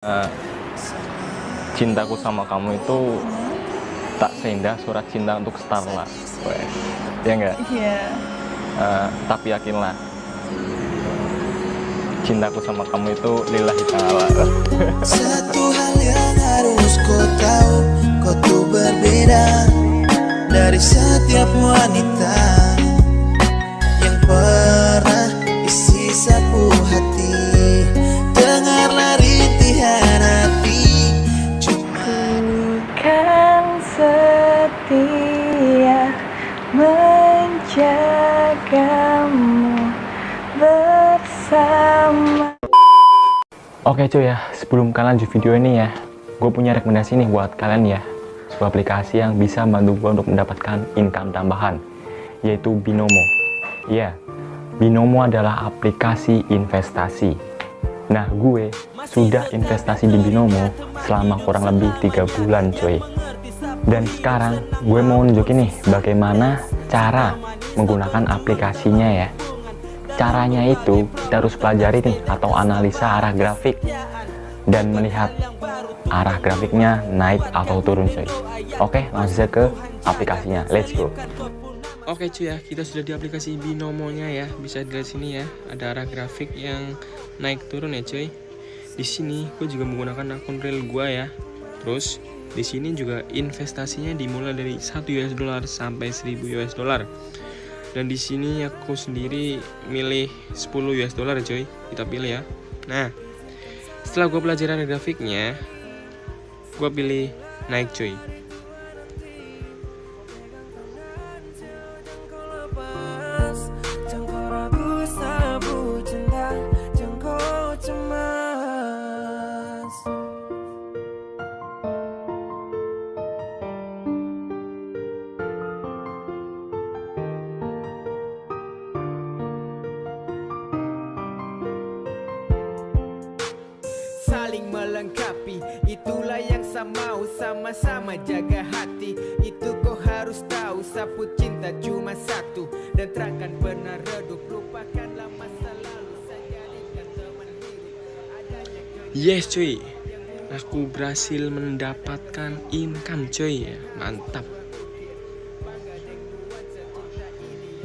Uh, cintaku sama kamu itu tak seindah surat cinta untuk Starla. Ya enggak? Iya. Tapi yakinlah, cintaku sama kamu itu lillahi ta'ala. Satu hal yang harus kau tahu, kau tuh berbeda dari setiap wanita yang pernah isi sapu hati. Dengarlah rintihan hati, Kan setia menjagamu bersama. Oke cuy ya, sebelum kalian lanjut video ini ya, gue punya rekomendasi nih buat kalian ya. Sebuah aplikasi yang bisa membantu gue untuk mendapatkan income tambahan, yaitu Binomo. Ya, Binomo adalah aplikasi investasi. Nah, gue sudah investasi di Binomo selama kurang lebih 3 bulan cuy. Dan sekarang gue mau nunjukin nih bagaimana cara menggunakan aplikasinya ya. Caranya itu kita harus pelajari nih atau analisa arah grafik dan melihat arah grafiknya naik atau turun cuy. Oke, langsung saja ke aplikasinya. Let's go. Oke cuy ya, kita sudah di aplikasi Binomonya ya. Bisa dilihat sini ya, ada arah grafik yang naik turun ya cuy. Di sini gue juga menggunakan akun real gue ya. Terus di sini juga investasinya dimulai dari 1 US dollar sampai 1000 US dollar. Dan di sini aku sendiri milih 10 US dollar cuy. Kita pilih ya. Nah, setelah gue pelajari arah grafiknya, gue pilih naik cuy. Saling melengkapi, itulah yang saya mau, sama-sama jaga hati. Itu kau harus tahu, sapu cinta cuma satu, dan terangkan benar redup, lupakanlah masa lalu, saya jadikan teman hidup. Yes cuy, aku berhasil mendapatkan income cuy ya, mantap.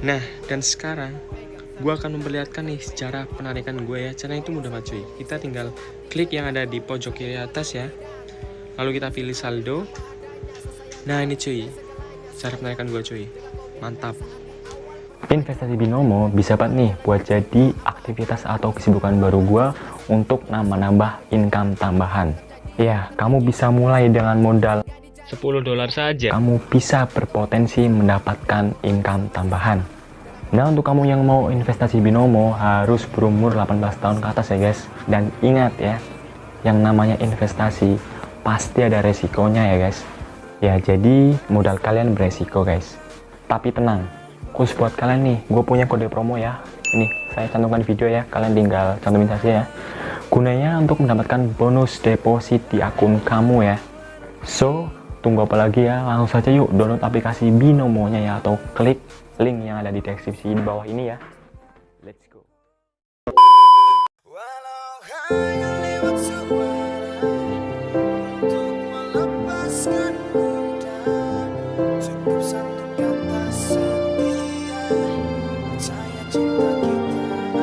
Nah, dan sekarang gue akan memperlihatkan nih cara penarikan gue ya. Caranya itu mudah banget cuy. Kita tinggal klik yang ada di pojok kiri atas ya, lalu kita pilih saldo. Nah ini cuy, cara penarikan gue cuy, mantap. Investasi Binomo bisa banget nih buat jadi aktivitas atau kesibukan baru gue untuk nambah income tambahan. Ya, kamu bisa mulai dengan modal $10 saja. kamu bisa berpotensi mendapatkan income tambahan. Nah, untuk kamu yang mau investasi Binomo harus berumur 18 tahun ke atas ya guys. Dan ingat ya, yang namanya investasi pasti ada resikonya ya guys. Ya, jadi modal kalian beresiko guys. Tapi tenang, khusus buat kalian nih, gue punya kode promo ya. Ini saya cantumkan di video ya, kalian tinggal cantumin saja ya. Gunanya untuk mendapatkan bonus deposit di akun kamu ya. So, tunggu apa lagi ya, langsung saja yuk download aplikasi Binomonya ya, atau klik link yang ada di deskripsi di bawah ini ya. Let's go. walau hanya lewat suara untuk melepaskan bunda. Cukup satu kata setia, percaya cinta kita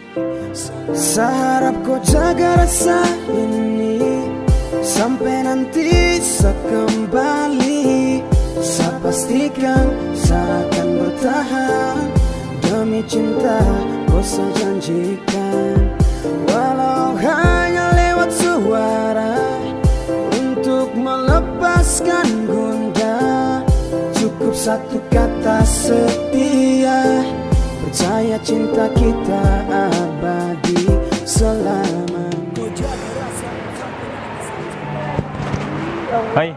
abadi. Seharap kau jaga rasa ini sampai nanti saya kembali. Saya pastikan saya akan bertahan demi cinta, kau saya janjikan. Walau hanya lewat suara untuk melepaskan gundah. Cukup satu kata setia, percaya cinta kita abadi selamanya. Hai.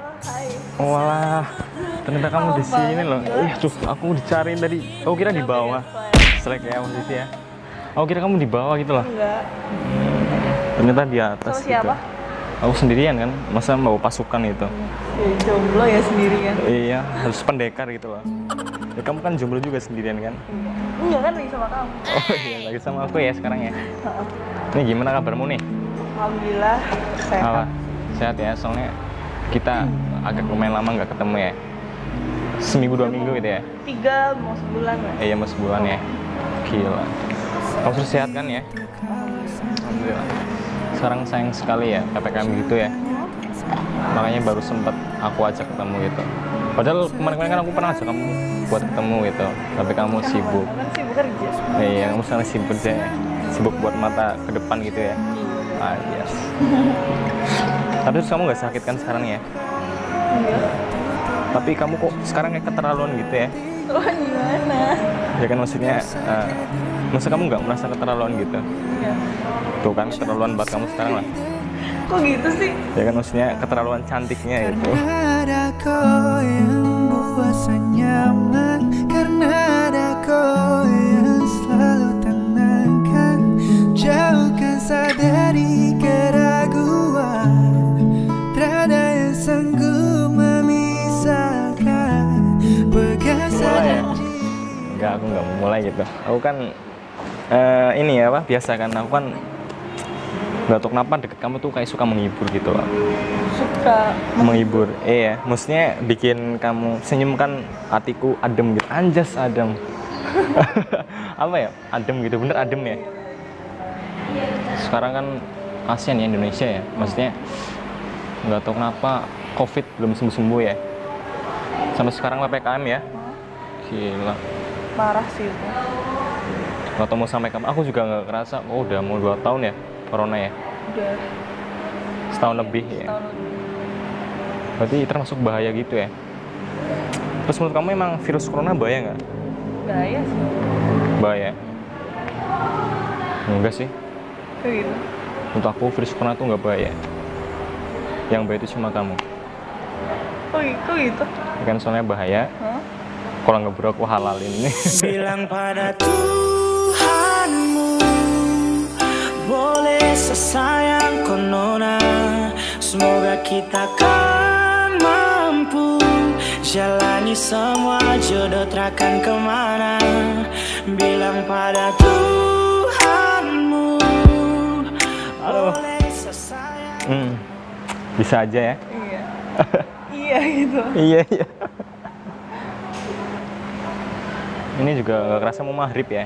Walah, ternyata kamu di sini loh. Tuh, aku dicariin tadi. Aku kira di bawah. Selek ya posisi ya. Aku kira kamu di bawah gitu loh. Enggak. Ternyata di atas. Sama siapa? Gitu. Aku sendirian kan, masa bawa pasukan itu. Ya, jomblo ya sendirian. Iya, harus pendekar gitu loh. Ya, kamu kan jomblo juga sendirian kan? Enggak kan lagi sama kamu. Oh iya, lagi sama aku ya sekarang ya. Ini gimana kabarmu nih? Alhamdulillah sehat. Alah, sehat ya, soalnya kita agak lumayan lama nggak ketemu ya. Seminggu 2 minggu gitu ya. 3 mau sebulan lah. Iya, mau sebulan ya. Gila. Kamu sudah sehat kan ya? Alhamdulillah. Sekarang sayang sekali ya PPKM gitu ya. Makanya baru sempat aku ajak ketemu gitu. Padahal kemarin-kemarin kan aku pernah ajak kamu buat ketemu gitu. Tapi kamu sibuk. Kan sibuk kerja. Iya, kamu sekarang sibuk kerja ya. Sibuk buat mata ke depan gitu ya. Ah, yes. Tapi terus kamu nggak sakit kan sekarang ya? Iya. Tapi kamu kok sekarang kayak keterlaluan gitu ya? Wah, gimana? Ya kan maksudnya, masa kamu nggak merasa keterlaluan gitu? Iya. Tuh kan keterlaluan buat kamu sekarang lah. Kok gitu sih? Ya kan maksudnya keterlaluan cantiknya gitu. Ada kau yang buat nyaman, karena ada kau yang selalu tenangkan, jauhkan sadari keraguan, tiada yang sanggup memisahkan. Pegang Mulai ya? janji. Enggak, aku nggak mau mulai gitu. Aku kan ini ya apa biasa kan, aku kan nggak tahu kenapa deket kamu tuh kayak suka menghibur gitu loh. Suka. Menghibur, iya. Maksudnya bikin kamu senyum kan, hatiku adem gitu. Anjas adem. Apa ya? Adem gitu, bener adem ya. Sekarang kan kasihan ya Indonesia ya. Maksudnya nggak tahu kenapa COVID belum sembuh-sembuh ya. Sampai sekarang PPKM ya. Gila. Parah sih itu. Nggak tahu mau sampai kapan. Aku juga nggak kerasa. Oh udah mau 2 tahun ya Corona ya. Udah Setahun lebih ya. tahun lebih. Berarti termasuk bahaya gitu ya. Terus menurut kamu emang virus Corona bahaya nggak? Bahaya sih. Bahaya. Enggak sih. Kayak gitu. Untuk aku virus Corona tuh nggak bahaya. Yang bahaya itu cuma kamu. Kok gitu? Ya kan soalnya bahaya. Hah? Kalau nggak buru aku halalin ini. Bilang pada Tuhanmu, boleh sesayang konona, semoga kita kan mampu jalani semua jodoh takkan kemana. Bilang pada Tuhanmu, boleh sesayang. Bisa aja ya. Iya. Iya gitu. Iya iya. Ini juga nggak kerasa mau maghrib ya.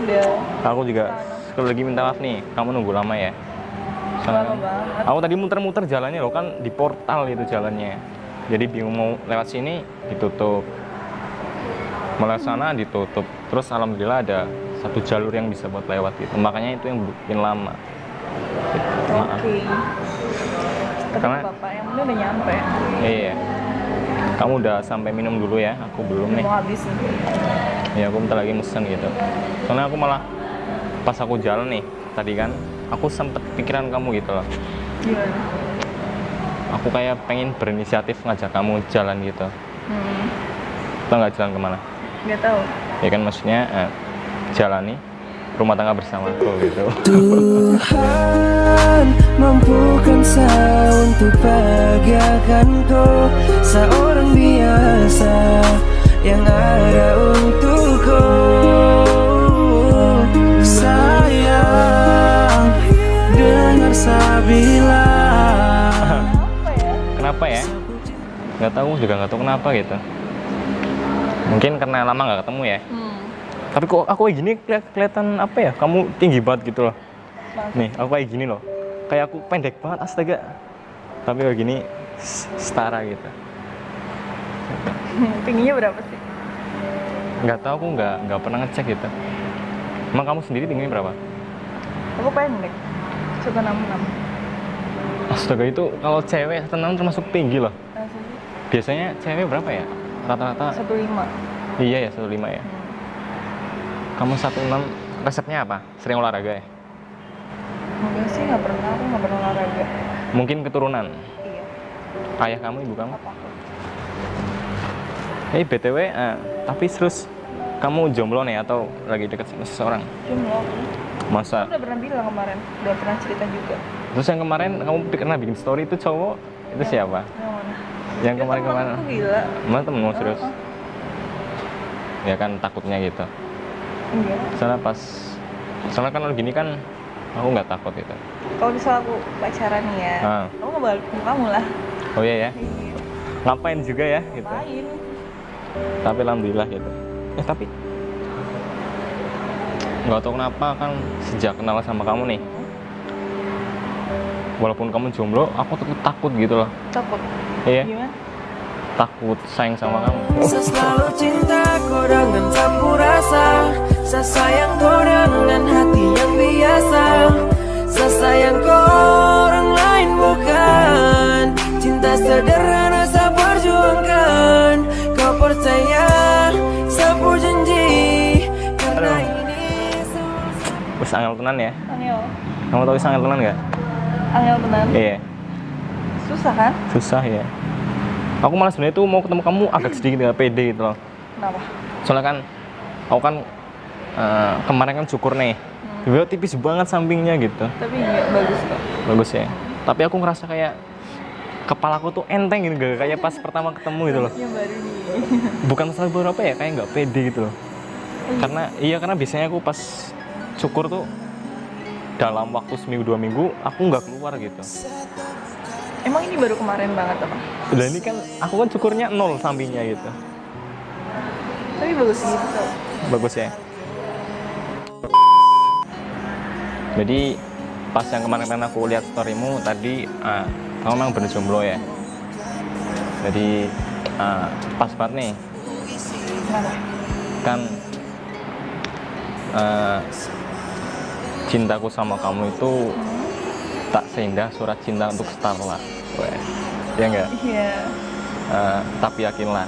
Udah. Aku juga sekali lagi minta maaf nih, kamu nunggu lama ya. Soalnya Lama banget. aku tadi muter-muter jalannya loh kan di portal itu jalannya. Jadi bingung mau lewat sini ditutup, mau lewat sana ditutup. Terus alhamdulillah ada satu jalur yang bisa buat lewat gitu. Makanya itu yang bikin lama. Gitu. Maaf. Oke. Tapi Karena- bapak yang ini udah nyampe. Iya. Kamu udah sampai minum dulu ya? Aku belum nih. Mau habis nih. Ya aku bentar lagi mesen gitu. Soalnya aku malah pas aku jalan nih tadi kan, aku sempet pikiran kamu gitu loh. Gimana? Aku kayak pengen berinisiatif ngajak kamu jalan gitu. Kita nggak jalan kemana? Nggak tahu. Ya kan maksudnya jalani rumah tangga bersamaku gitu. Tuhan mampukan saya untuk bahagiakanku, seorang biasa yang ada untukku. Sayang, dengar saya bilang. Apa ya? Kenapa ya? Nggak tahu juga nggak tahu kenapa gitu. Mungkin karena lama nggak ketemu ya. Tapi kok aku kayak gini kelihatan apa ya? Kamu tinggi banget gitu loh. Nih, aku kayak gini loh. Kayak aku pendek banget astaga. Tapi kayak gini setara gitu. Tingginya berapa sih? Nggak tahu, aku nggak pernah ngecek gitu. Emang kamu sendiri tingginya berapa? Aku pendek. 166. Astaga, itu kalau cewek tenang termasuk tinggi loh. Langsung Biasanya cewek berapa ya? Rata-rata 15. iya ya 15 ya. Kamu 16, resepnya apa? Sering olahraga ya? Enggak sih, nggak pernah. Aku nggak pernah olahraga. Mungkin keturunan. Iya. Ayah kamu, ibu kamu? Apa aku? BTW, tapi terus kamu jomblo nih atau lagi deket sama seseorang? Jomblo. Masa? Aku udah pernah bilang kemarin. Udah pernah cerita juga. Terus yang kemarin kamu pernah bikin story itu cowok, itu siapa? Yang mana? Yang Dia kemarin-kemarin? temen aku gila. Mana temenmu serius? Heeh. Ya kan takutnya gitu. Iya. Soalnya kan kalau gini kan Aku nggak takut itu. Kalau misalnya aku pacaran nih ya, Ah. aku ngebalik kamu lah. Oh iya ya. Iya. Ngapain juga ya gitu. Main. Tapi alhamdulillah gitu. Tapi nggak tahu kenapa kan sejak kenal sama kamu nih, walaupun kamu jomblo, aku tetap takut gitu loh. Takut. Iya. Gimana? Takut sayang sama kamu. Selalu cinta kau dengan campur rasa, sayang kau dengan hati yang biasa, sayang kau orang lain bukan. Cinta sederhana saya perjuangkan, kau percaya sapu janji. Karena ini Wes angel tenan ya. Angel. Kamu tahu wes angel tenan nggak? Angel benar. Iya. Susah kan? Susah ya. Aku malah sebenarnya tuh mau ketemu kamu agak sedikit nggak pede gitu loh. Kenapa? Soalnya kan aku kan kemarin kan cukur nih. Beliau tipis banget sampingnya gitu. Tapi nggak bagus kok. Bagus ya. Tapi aku ngerasa kayak kepalaku tuh enteng gitu, gak kayak pas pertama ketemu gitu loh. Yang baru nih. Bukan masalah baru apa ya, kayak nggak pede gitu loh. Karena biasanya aku pas cukur tuh dalam waktu seminggu 2 minggu aku nggak keluar gitu. Emang ini baru kemarin banget apa? Dan ini kan aku kan cukurnya 0 sampingnya gitu. Tapi bagus gitu kok. Bagus ya. Jadi pas yang kemarin aku lihat storymu tadi, kamu memang bener jomblo ya. Jadi pas banget nih. Kenapa? Kan cintaku sama kamu itu tak seindah surat cinta untuk Starla. Weh, ya enggak? Iya. Tapi yakinlah,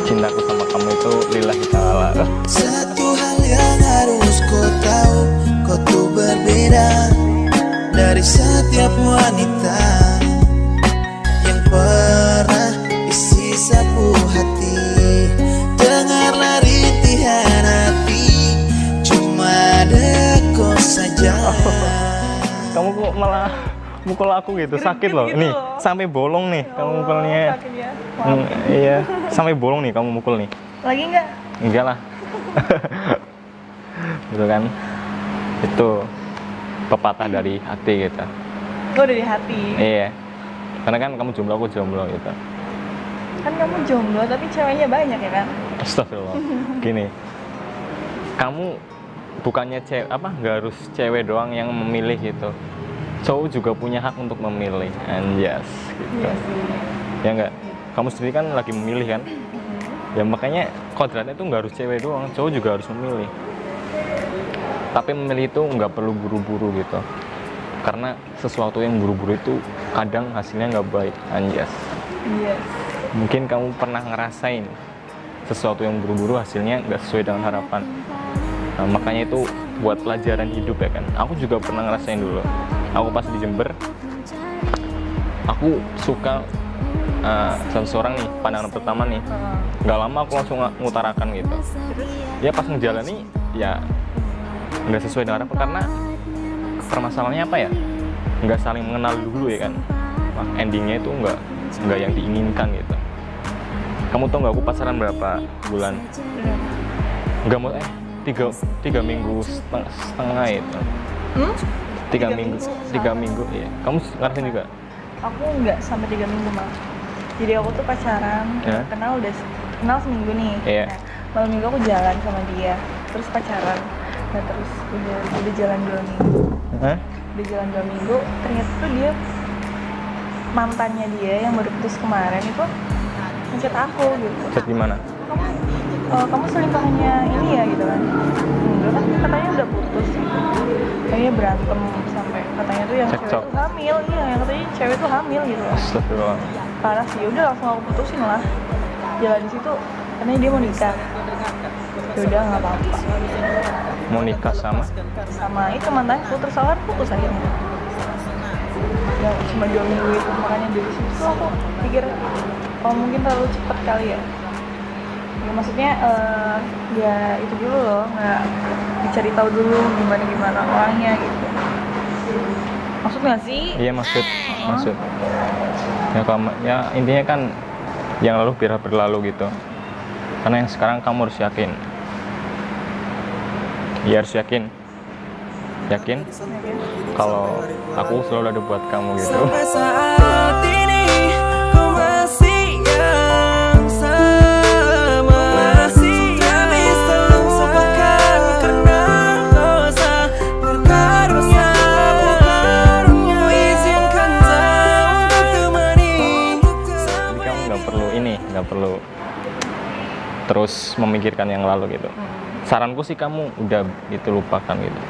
cintaku sama kamu itu lillahi ta'ala. Satu hal yang harus kau tahu, kau tuh berbeda dari setiap wanita yang pernah isi sapu hati. Dengarlah rintihan hati, cuma dekau saja. Kamu kok malah mukul aku gitu, sakit loh. gitu Nih, loh. sampai bolong nih kamu mukulnya. Sakit ya. Maaf. Iya, sampai bolong nih kamu mukul nih. Lagi nggak? Enggak lah. Gitu kan. Itu pepatah dari hati gitu. Gue dari hati. Iya. Karena kan kamu jomblo, aku jomblo gitu. Kan kamu jomblo tapi ceweknya banyak ya kan? Astagfirullah. Gini. Kamu bukannya nggak harus cewek doang yang memilih gitu. Cowok juga punya hak untuk memilih. Anjas gitu. Iya sih. Ya enggak? Kamu sendiri kan lagi memilih kan? Ya makanya kodratnya itu nggak harus cewek doang, cowok juga harus memilih. Tapi memilih itu nggak perlu buru-buru gitu. Karena sesuatu yang buru-buru itu kadang hasilnya nggak baik. Anjas. Iya. Mungkin kamu pernah ngerasain sesuatu yang buru-buru hasilnya nggak sesuai dengan harapan. Nah, makanya itu buat pelajaran hidup ya kan. Aku juga pernah ngerasain dulu. Aku pas di Jember, aku suka seseorang nih, pandangan pertama nih. Nggak lama aku langsung ngutarakan gitu. Ya pas ngejalani ya nggak sesuai dengan harapan karena permasalahannya apa ya? Nggak saling mengenal dulu ya kan. Nah, endingnya itu nggak yang diinginkan gitu. Kamu tau nggak aku pacaran berapa bulan? Nggak mau 3 minggu setengah itu. 3 minggu iya. Kamu ngerasain juga? Aku nggak sampai 3 minggu malah. Jadi aku tuh pacaran, Ya. kenal seminggu nih. Iya. Nah, malam minggu aku jalan sama dia, terus pacaran. Nah terus udah jalan 2 minggu. Hah? Udah jalan 2 minggu, ternyata tuh dia mantannya dia yang baru putus kemarin itu ngechat aku gitu. Chat gimana? Kamu selingkuhannya ini ya gitu kan? Enggak kan katanya udah putus gitu. Kayaknya berantem sampai katanya tuh yang Cekcok. cewek tuh hamil, iya yang katanya cewek tuh hamil gitu loh. Astagfirullah. Parah sih, udah langsung aku putusin lah. Jalan di situ, katanya dia mau nikah. Ya udah nggak apa-apa. Mau nikah sama? Sama itu mantanku, terus aku kan putus akhirnya. Ya cuma 2 minggu itu, makanya dari situ aku pikir oh mungkin terlalu cepat kali ya. Ya maksudnya ya itu dulu loh, nggak dicari tahu dulu gimana orangnya gitu. Maksud nggak sih? Iya maksud. Ya intinya kan yang lalu biar berlalu gitu. Karena yang sekarang kamu harus yakin. Ya harus yakin. Yakin? Kalau aku selalu ada buat kamu gitu. Sampai saat ini kau masih yang sama. Tak bisa lupakan karena dosa berkarunia. Izinkan kau untuk temani. Jadi kamu nggak perlu terus memikirkan yang lalu gitu. Saranku sih kamu udah itu lupakan gitu.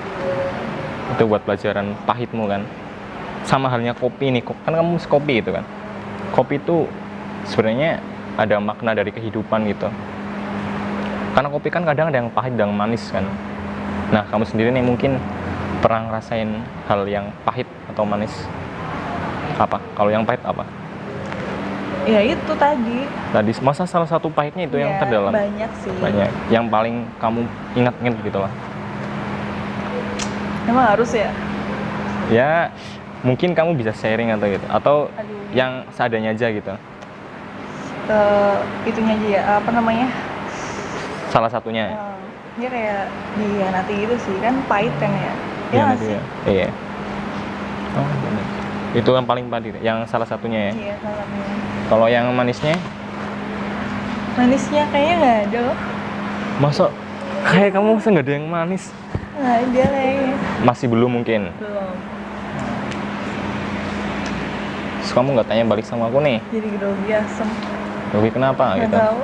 Itu buat pelajaran pahitmu kan. Sama halnya kopi nih, kan kamu kopi gitu kan. Kopi itu sebenarnya ada makna dari kehidupan gitu. Karena kopi kan kadang ada yang pahit dan manis kan. Nah kamu sendiri nih mungkin pernah ngerasain hal yang pahit atau manis. Apa? Kalau yang pahit apa? Ya itu tadi. Tadi masa salah satu pahitnya itu yang Ya, terdalam? banyak sih. Banyak. Yang paling kamu ingat-ingat gitu lah. Emang harus ya? Ya mungkin kamu bisa sharing atau gitu, atau Aduh. yang seadanya aja gitu. Itunya aja ya, apa namanya? Salah satunya. Dia kayak dihianati gitu sih, kan pahit kan ya? Ya nggak nanti sih? ya. Iya. Oh benar. Itu yang paling pahit, yang salah satunya ya. Iya, salah satunya. Kalau yang manisnya, Manisnya kayaknya nggak ada loh. masa kayak kamu masa nggak ada yang manis? Nggak ada kayaknya. Masih belum mungkin. Belum. Terus kamu nggak tanya balik sama aku nih? Jadi grogi asem. Grogi kenapa Nggak gitu? tahu.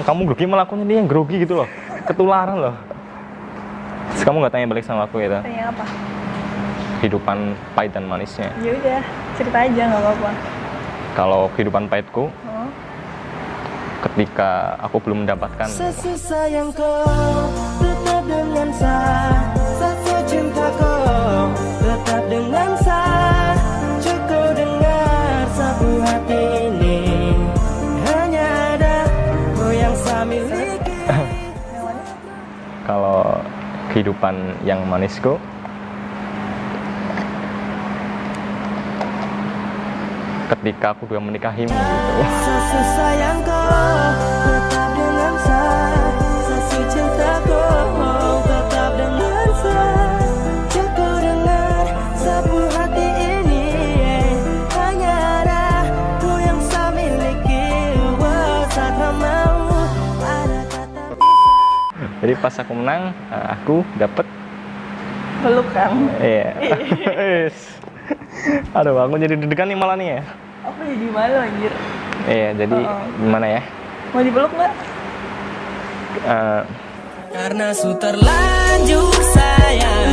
Kamu grogi malah akunya dia yang grogi gitu loh. Ketularan loh. Terus kamu nggak tanya balik sama aku gitu? Tanya apa? Kehidupan pahit dan manisnya. Ya udah, cerita aja nggak apa-apa. Kalau kehidupan pahitku, Oh. ketika aku belum mendapatkan Sesu sayang kau tetap dengan saya. Sesu cinta kau tetap dengan saya. Cukup dengar sapu hati ini. Hanya ada kau yang saya miliki. Yang mana? kalau kehidupan yang manisku, ketika aku udah menikahimu gitu. Sesu sayang kau tetap dengan saya. Sesu cinta kau tetap dengan saya. Cukup dengar sapu hati ini. Hanya ada kau yang saya miliki. Saat mau ada kata bisa. Jadi pas aku menang, aku dapet Peluk kan? iya. Aduh, aku jadi deg-degan nih malah nih ya. Aku jadi malu anjir. Iya, jadi gimana ya? Mau dipeluk nggak? Karena su terlanjur sayang,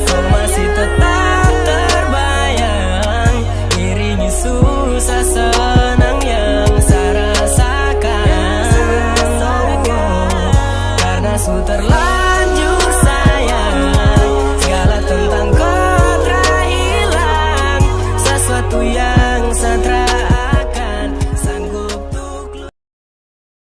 kau masih tetap